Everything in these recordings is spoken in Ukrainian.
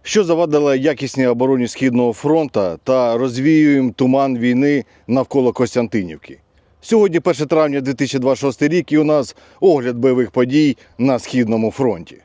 що завадило якісній обороні Східного фронту та розвіюємо туман війни навколо Костянтинівки. Сьогодні 1 травня 2026 рік і у нас огляд бойових подій на Східному фронті.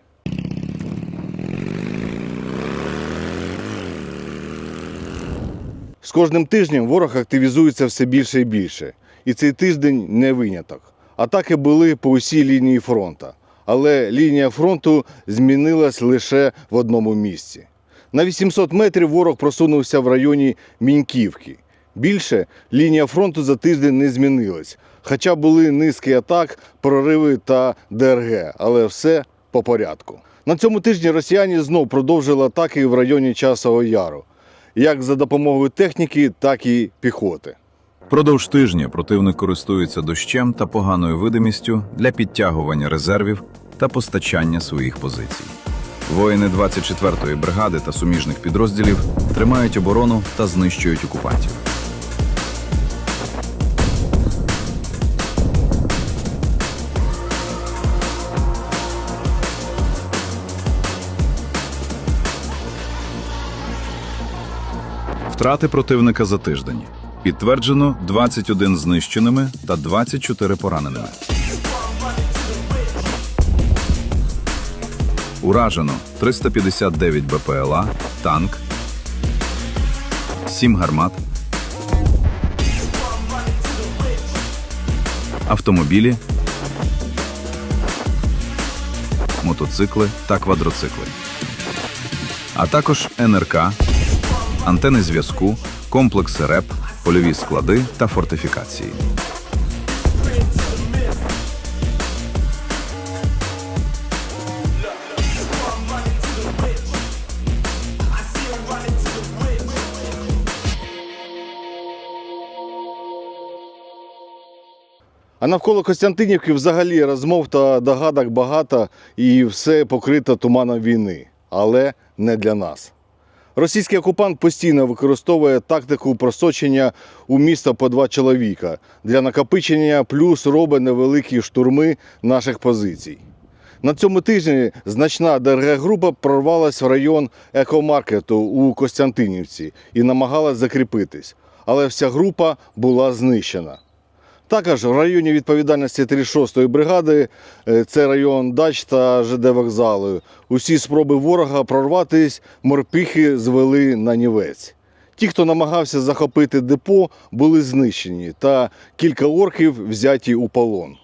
З кожним тижнем ворог активізується все більше і більше. І цей тиждень не виняток. Атаки були по усій лінії фронту. Але лінія фронту змінилась лише в одному місці. На 800 метрів ворог просунувся в районі Міньківки. Більше лінія фронту за тиждень не змінилась. Хоча були низки атак, прориви та ДРГ. Але все по порядку. На цьому тижні росіяни знов продовжили атаки в районі Часового Яру. Як за допомогою техніки, так і піхоти. Впродовж тижня противник користується дощем та поганою видимістю для підтягування резервів та постачання своїх позицій. Воїни 24-ї бригади та суміжних підрозділів тримають оборону та знищують окупантів. Втрати противника за тиждень. Підтверджено 21 знищеними та 24 пораненими. Уражено 359 БПЛА, танк, 7 гармат, автомобілі, мотоцикли та квадроцикли. А також НРК, антени зв'язку, комплекси РЕП, польові склади та фортифікації. А навколо Костянтинівки взагалі розмов та догадок багато і все покрито туманом війни. Але не для нас. Російський окупант постійно використовує тактику просочення у місто по 2 чоловіка для накопичення, плюс робить невеликі штурми наших позицій. На цьому тижні значна ДРГ-група прорвалась в район екомаркету у Костянтинівці і намагалась закріпитись, але вся група була знищена. Також в районі відповідальності 36-ї бригади, це район дач та ЖД вокзалу, усі спроби ворога прорватись морпіхи звели на нівець. Ті, хто намагався захопити депо, були знищені, та кілька орків взяті у полон.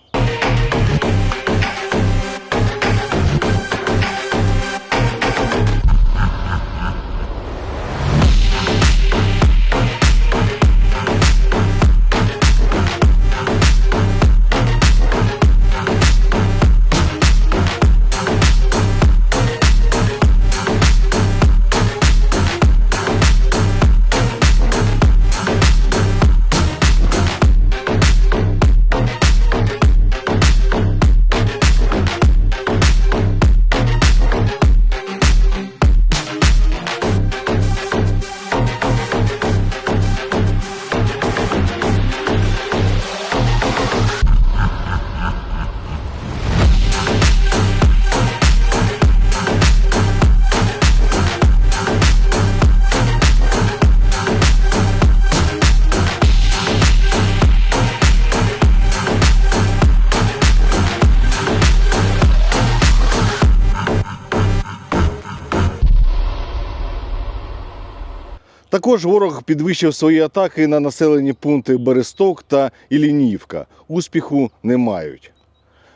Також ворог підвищив свої атаки на населені пункти Бересток та Іллінівка. Успіху не мають.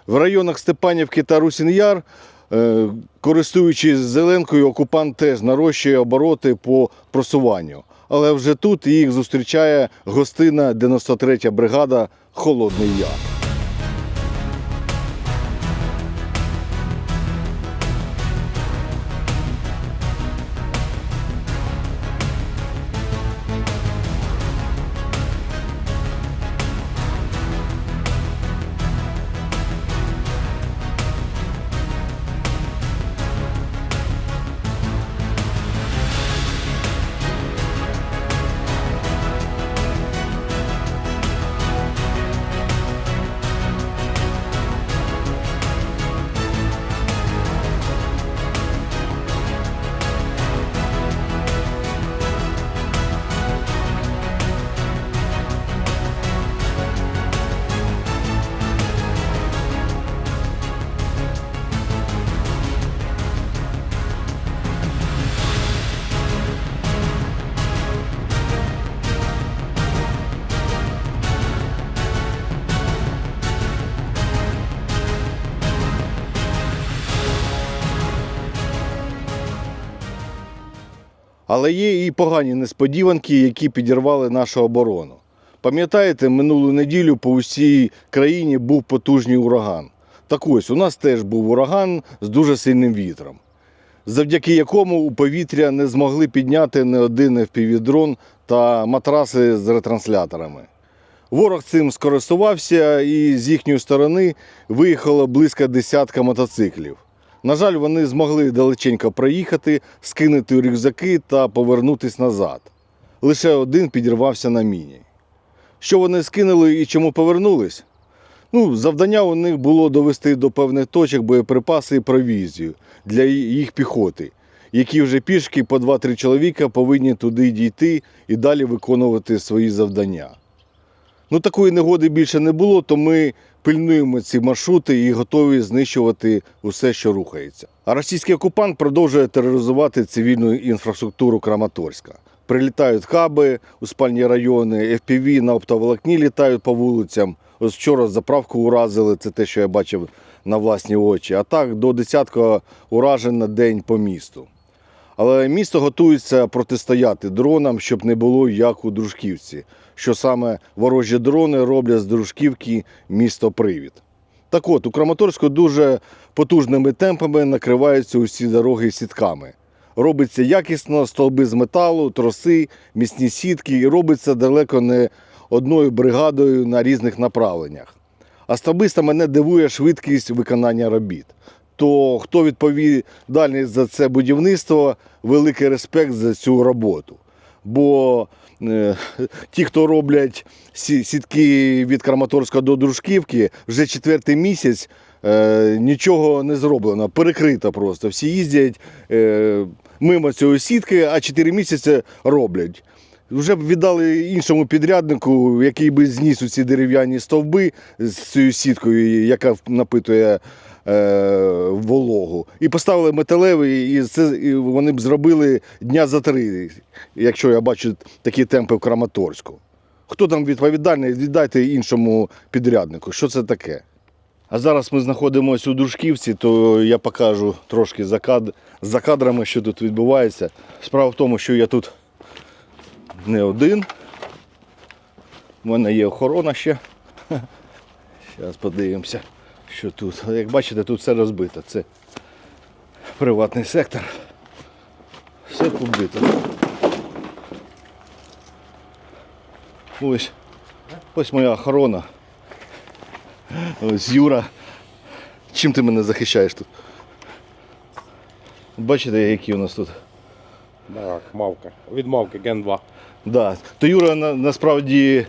В районах Степанівки та Русін-Яр, користуючись зеленкою, окупант теж нарощує обороти по просуванню. Але вже тут їх зустрічає гостинна 93-я бригада «Холодний Яр». Але є і погані несподіванки, які підірвали нашу оборону. Пам'ятаєте, минулу неділю по усій країні був потужний ураган. Так ось, у нас теж був ураган з дуже сильним вітром, завдяки якому у повітря не змогли підняти не один FPV-дрон та матраси з ретрансляторами. Ворог цим скористувався і з їхньої сторони виїхало близько десятка мотоциклів. На жаль, вони змогли далеченько проїхати, скинути рюкзаки та повернутися назад. Лише один підірвався на міні. Що вони скинули і чому повернулись? Завдання у них було довести до певних точок боєприпаси і провізію для їх піхоти, які вже пішки по 2-3 чоловіка повинні туди дійти і далі виконувати свої завдання. Такої негоди більше не було, то ми пильнуємо ці маршрути і готові знищувати усе, що рухається. А російський окупант продовжує тероризувати цивільну інфраструктуру Краматорська. Прилітають хаби у спальні райони, FPV на оптоволокні літають по вулицям. Ось вчора заправку уразили, це те, що я бачив на власні очі. А так до десятка уражень на день по місту. Але місто готується протистояти дронам, щоб не було як у Дружківці, що саме ворожі дрони роблять з Дружківки місто-привід. Так от, у Краматорську дуже потужними темпами накриваються усі дороги сітками. Робиться якісно, стовби з металу, троси, міцні сітки, і робиться далеко не одною бригадою на різних направленнях. Особисто мене дивує швидкість виконання робіт. То хто відповідальний за це будівництво, великий респект за цю роботу. Бо ті, хто роблять сітки від Краматорська до Дружківки, вже 4-й місяць нічого не зроблено, перекрито просто. Всі їздять мимо цієї сітки, а 4 місяці роблять. Вже б віддали іншому підряднику, який би зніс ці дерев'яні стовби з цією сіткою, яка напитує вологу. І поставили металевий, і вони б зробили дня за 3, якщо я бачу такі темпи в Краматорську. Хто там відповідальний, віддайте іншому підряднику. Що це таке? А зараз ми знаходимося у Дружківці, то я покажу трошки за кадрами, що тут відбувається. Справа в тому, що я тут не один. У мене є охорона ще. Зараз подивимося, що тут. Як бачите, тут все розбито. Це приватний сектор. Все побито. Ось моя охорона. Ось Юра. Чим ти мене захищаєш тут? Бачите, які у нас тут? Так, мавка. Від мавки Ген 2. Да. То Юра насправді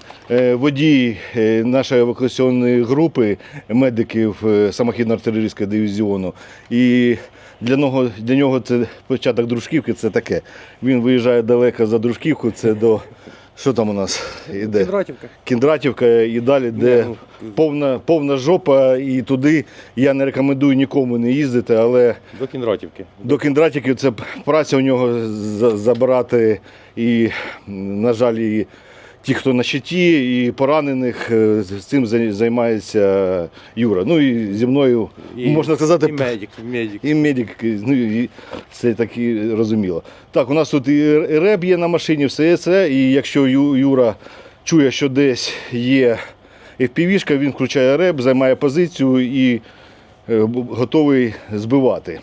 водій нашої евакуаційної групи медиків самохідно-артилерійського дивізіону. І для нього це початок Дружківки, це таке. Він виїжджає далеко за Дружківку, це до... Що там у нас іде? Кіндратівка. Кіндратівка і далі, де повна жопа, і туди я не рекомендую нікому не їздити, але До Кіндратівки. до Кіндратівки це праця у нього забирати і, на жаль, і ті, хто на щиті, і поранених, цим займається Юра. І зі мною, можна сказати, І медик. і медик, і це так і розуміло. Так, у нас тут і реб є на машині, все це, і якщо Юра чує, що десь є FPV-шка, він включає реб, займає позицію і готовий збивати.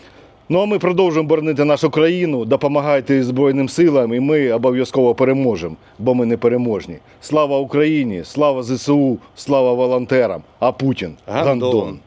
А ми продовжуємо боронити нашу країну, допомагайте Збройним силам, і ми обов'язково переможемо, бо ми не переможні. Слава Україні, слава ЗСУ, слава волонтерам, а Путін – гандон.